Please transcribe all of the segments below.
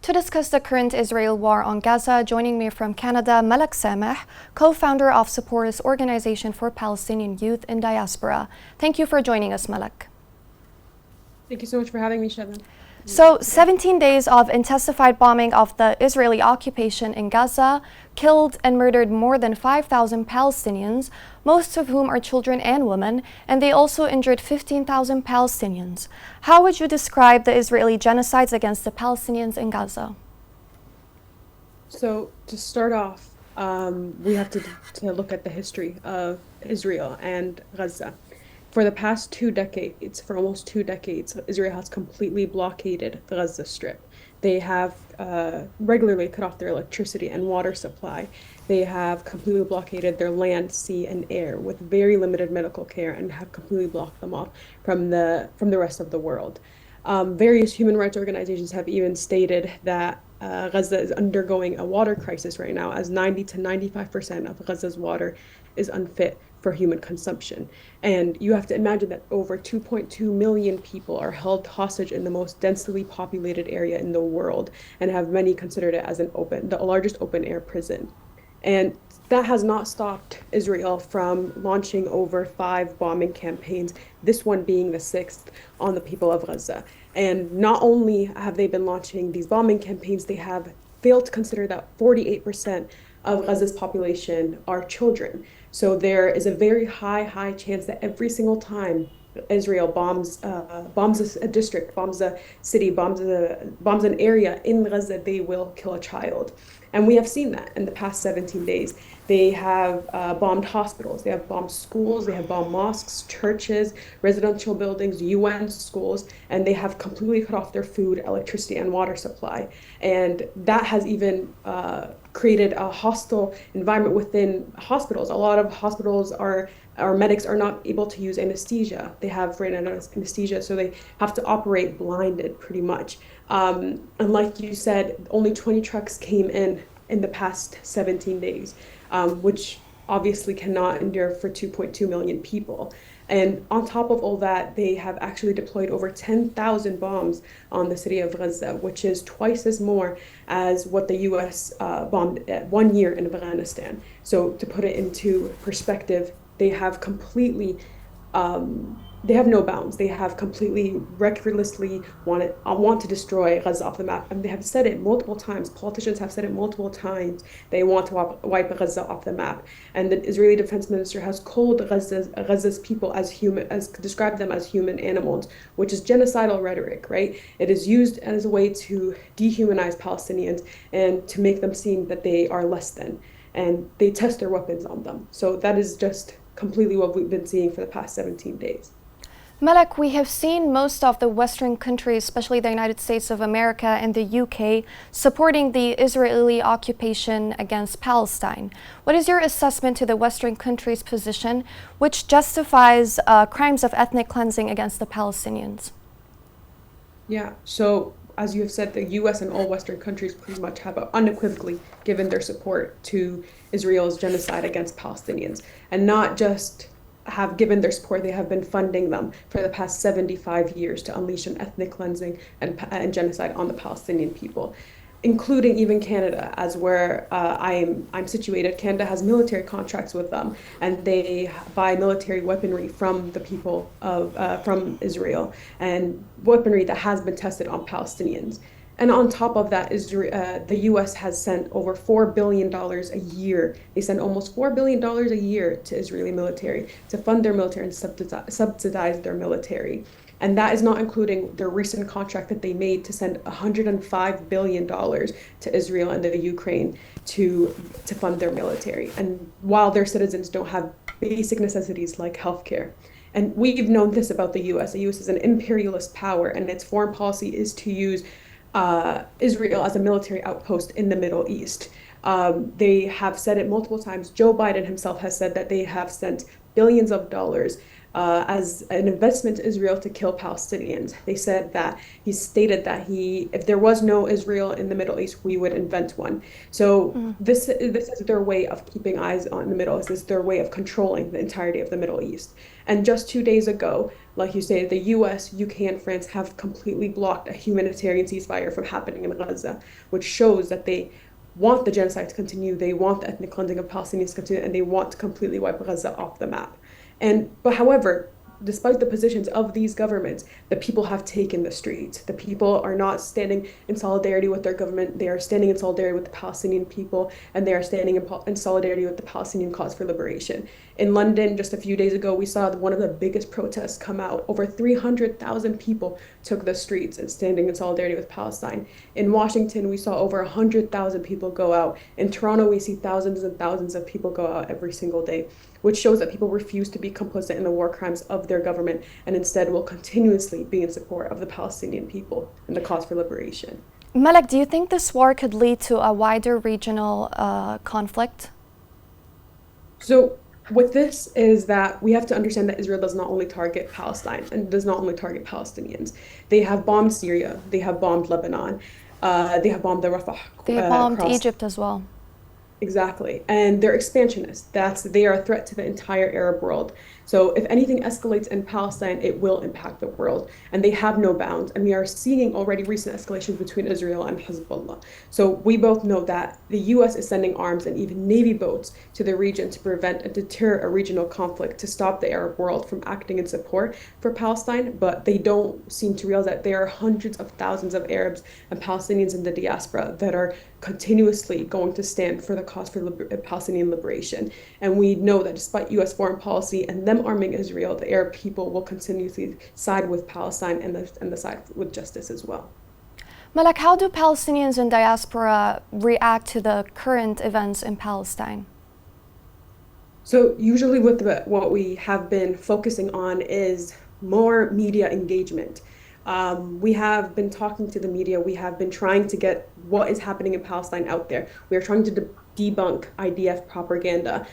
To discuss the current Israel war on Gaza, joining me from Canada, Malek Sameh, co-founder of Supporters Organization for Palestinian Youth in Diaspora. Thank you for joining us, Malek. Thank you so much for having me, Shannon. So, 17 days of intensified bombing of the Israeli occupation in Gaza killed and murdered more than 5,000 Palestinians, most of whom are children and women, and they also injured 15,000 Palestinians. How would you describe the Israeli genocides against the Palestinians in Gaza? So to start off, we have to look at the history of Israel and Gaza. For the past 2 decades, for almost 2 decades, Israel has completely blockaded the Gaza Strip. They have regularly cut off their electricity and water supply. They have completely blockaded their land, sea, and air with very limited medical care and have completely blocked them off from the rest of the world. Various human rights organizations have even stated that Gaza is undergoing a water crisis right now, as 90 to 95% of Gaza's water is unfit for human consumption. And you have to imagine that over 2.2 million people are held hostage in the most densely populated area in the world, and have many considered it as the largest open air prison. And that has not stopped Israel from launching over 5 bombing campaigns, this one being the sixth, on the people of Gaza. And not only have they been launching these bombing campaigns, they have failed to consider that 48% of Gaza's population are children. So there is a very high chance that every single time Israel bombs a district, bombs a city, bombs an area in Gaza, they will kill a child. And we have seen that in the past 17 days. They have bombed hospitals, they have bombed schools, they have bombed mosques, churches, residential buildings, UN schools, and they have completely cut off their food, electricity, and water supply. And that has even created a hostile environment within hospitals. A lot of hospitals our medics are not able to use anesthesia. They have right now anesthesia, so they have to operate blinded pretty much. And like you said, only 20 trucks came in the past 17 days, which obviously cannot endure for 2.2 million people. And on top of all that, they have actually deployed over 10,000 bombs on the city of Gaza, which is twice as more as what the US bombed at 1 year in Afghanistan. So to put it into perspective, they have completely they have no bounds. They have completely recklessly want to destroy Gaza off the map. And they have said it multiple times. Politicians have said it multiple times. They want to wipe Gaza off the map. And the Israeli defense minister has called Gaza's people as described them as human animals, which is genocidal rhetoric, right? It is used as a way to dehumanize Palestinians and to make them seem that they are less than. And they test their weapons on them. So that is just completely what we've been seeing for the past 17 days. Malek, we have seen most of the Western countries, especially the United States of America and the UK, supporting the Israeli occupation against Palestine. What is your assessment to the Western countries' position, which justifies crimes of ethnic cleansing against the Palestinians? Yeah, so as you have said, the US and all Western countries pretty much have unequivocally given their support to Israel's genocide against Palestinians. And not just have given their support, they have been funding them for the past 75 years to unleash an ethnic cleansing and genocide on the Palestinian people, including even Canada, as where I'm situated. Canada has military contracts with them, and they buy military weaponry from the people from Israel, and weaponry that has been tested on Palestinians. And on top of that, the U.S. has sent over $4 billion a year. They send almost $4 billion a year to Israeli military to fund their military and subsidize their military. And that is not including their recent contract that they made to send $105 billion to Israel and the Ukraine to fund their military. And while their citizens don't have basic necessities like healthcare. And we've known this about the U.S. The U.S. is an imperialist power, and its foreign policy is to use Israel as a military outpost in the Middle East. They have said it multiple times. Joe Biden himself has said that they have sent billions of dollars as an investment to Israel to kill Palestinians. They said that he stated that if there was no Israel in the Middle East, we would invent one. So Mm. this is their way of keeping eyes on the Middle East. This is their way of controlling the entirety of the Middle East. And just 2 days ago, like you say, the US, UK, and France have completely blocked a humanitarian ceasefire from happening in Gaza, which shows that they want the genocide to continue, they want the ethnic cleansing of Palestinians to continue, and they want to completely wipe Gaza off the map. But however, despite the positions of these governments, the people have taken the streets. The people are not standing in solidarity with their government. They are standing in solidarity with the Palestinian people, and they are standing in solidarity with the Palestinian cause for liberation. In London, just a few days ago, we saw one of the biggest protests come out. Over 300,000 people took the streets and standing in solidarity with Palestine. In Washington, we saw over 100,000 people go out. In Toronto, we see thousands and thousands of people go out every single day, which shows that people refuse to be complicit in the war crimes of their government and instead will continuously be in support of the Palestinian people and the cause for liberation. Malek, do you think this war could lead to a wider regional conflict? So with this is that we have to understand that Israel does not only target Palestine and does not only target Palestinians. They have bombed Syria, they have bombed Lebanon, they have bombed the Rafah. They bombed Egypt as well. Exactly. And they're expansionists. They are a threat to the entire Arab world. So if anything escalates in Palestine, it will impact the world. And they have no bounds. And we are seeing already recent escalations between Israel and Hezbollah. So we both know that the US is sending arms and even Navy boats to the region to prevent and deter a regional conflict, to stop the Arab world from acting in support for Palestine. But they don't seem to realize that there are hundreds of thousands of Arabs and Palestinians in the diaspora that are continuously going to stand for the cause for Palestinian liberation. And we know that despite US foreign policy and them arming Israel, the Arab people will continuously side with Palestine and the side with justice as well. Malek, how do Palestinians in diaspora react to the current events in Palestine? So usually what we have been focusing on is more media engagement. We have been talking to the media. We have been trying to get what is happening in Palestine out there. We are trying to debunk IDF propaganda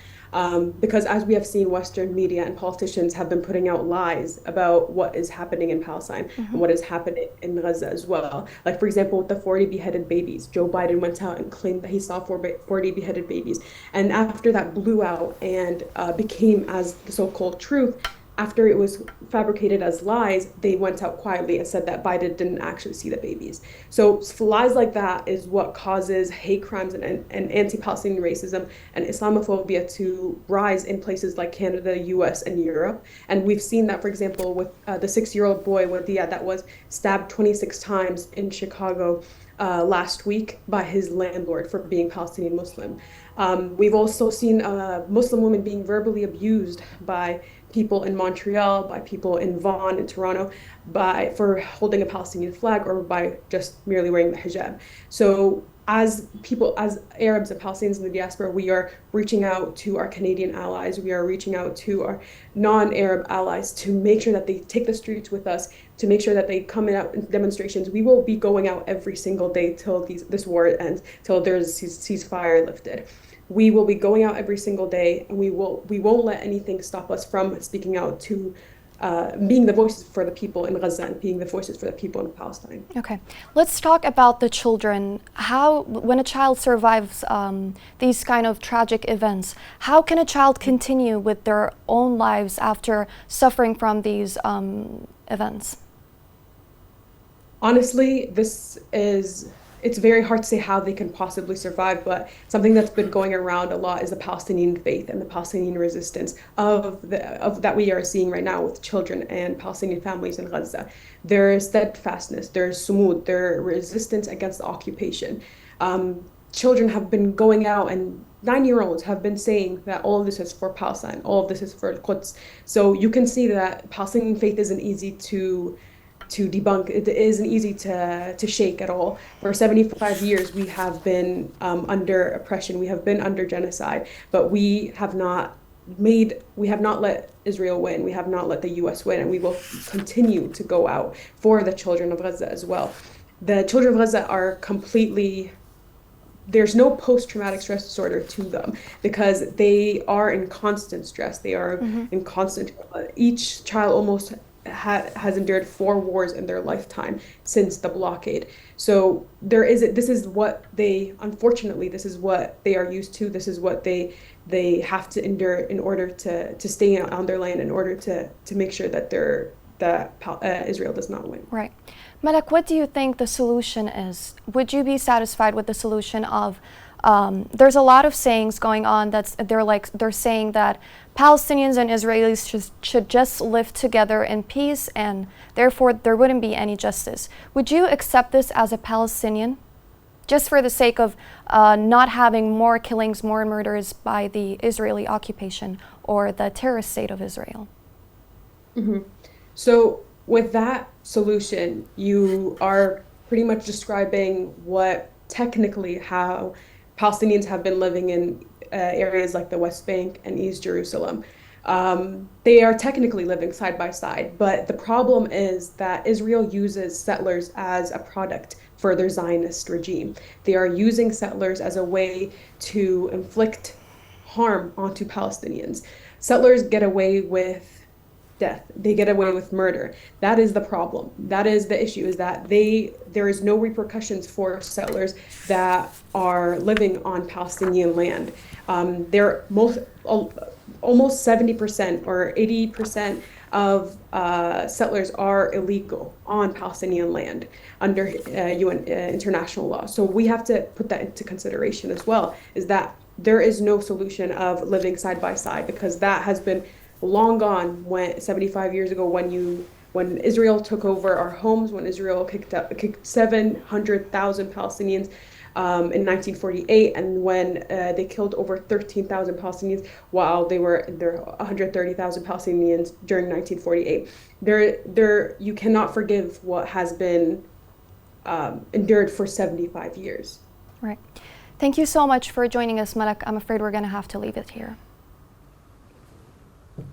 because as we have seen, Western media and politicians have been putting out lies about what is happening in Palestine and what is happening in Gaza as well. Like, for example, with the 40 beheaded babies, Joe Biden went out and claimed that he saw 40 beheaded babies. And after that blew out and became as the so-called truth, after it was fabricated as lies, they went out quietly and said that Biden didn't actually see the babies. So lies like that is what causes hate crimes and anti-Palestinian racism and Islamophobia to rise in places like Canada, US, and Europe. And we've seen that, for example, with the 6-year-old boy that was stabbed 26 times in Chicago last week by his landlord for being Palestinian Muslim. We've also seen Muslim women being verbally abused by people in Montreal, by people in Vaughan in Toronto, for holding a Palestinian flag or by just merely wearing the hijab. So as Arabs and Palestinians in the diaspora, we are reaching out to our Canadian allies, we are reaching out to our non-Arab allies to make sure that they take the streets with us, to make sure that they come out in demonstrations. We will be going out every single day till this war ends, till there's ceasefire lifted. We will be going out every single day, and we won't let anything stop us from speaking out to being the voices for the people in Gaza and being the voices for the people in Palestine. Okay, let's talk about the children. When a child survives these kind of tragic events, how can a child continue with their own lives after suffering from these events? Honestly, it's very hard to say how they can possibly survive, but something that's been going around a lot is the Palestinian faith and the Palestinian resistance of that we are seeing right now with children and Palestinian families in Gaza. There is steadfastness, there is sumud, there is resistance against the occupation. Children have been going out, and 9-year-olds have been saying that all of this is for Palestine, all of this is for Quds. So you can see that Palestinian faith isn't easy to debunk. It isn't easy to shake at all. For 75 years, we have been under oppression. We have been under genocide, but we have not let Israel win. We have not let the US win, and we will continue to go out for the children of Gaza as well. The children of Gaza are completely there's no post-traumatic stress disorder to them because they are in constant stress. They are in constant, each child almost has endured 4 wars in their lifetime since the blockade. So this is what they, unfortunately, this is what they are used to. This is what they have to endure in order to stay on their land, in order to make sure that Israel does not win. Right. Malek, what do you think the solution is? Would you be satisfied with the solution of, there's a lot of sayings going on they're saying that Palestinians and Israelis should just live together in peace and therefore there wouldn't be any justice. Would you accept this as a Palestinian? Just for the sake of not having more killings, more murders by the Israeli occupation or the terrorist state of Israel? Mm-hmm. So with that solution, you are pretty much describing how Palestinians have been living in areas like the West Bank and East Jerusalem. They are technically living side by side, but the problem is that Israel uses settlers as a product for their Zionist regime. They are using settlers as a way to inflict harm onto Palestinians. Settlers get away with death. They get away with murder. That is the problem. That is the issue, is that there is no repercussions for settlers that are living on Palestinian land. Almost 70% or 80% of settlers are illegal on Palestinian land under UN international law. So we have to put that into consideration as well, is that there is no solution of living side by side, because that has been long gone 75 years ago when Israel took over our homes, when Israel kicked 700,000 Palestinians in 1948, and when they killed over 13,000 Palestinians while there were 130,000 Palestinians during 1948. You cannot forgive what has been endured for 75 years. Right. Thank you so much for joining us, Malek. I'm afraid we're going to have to leave it here.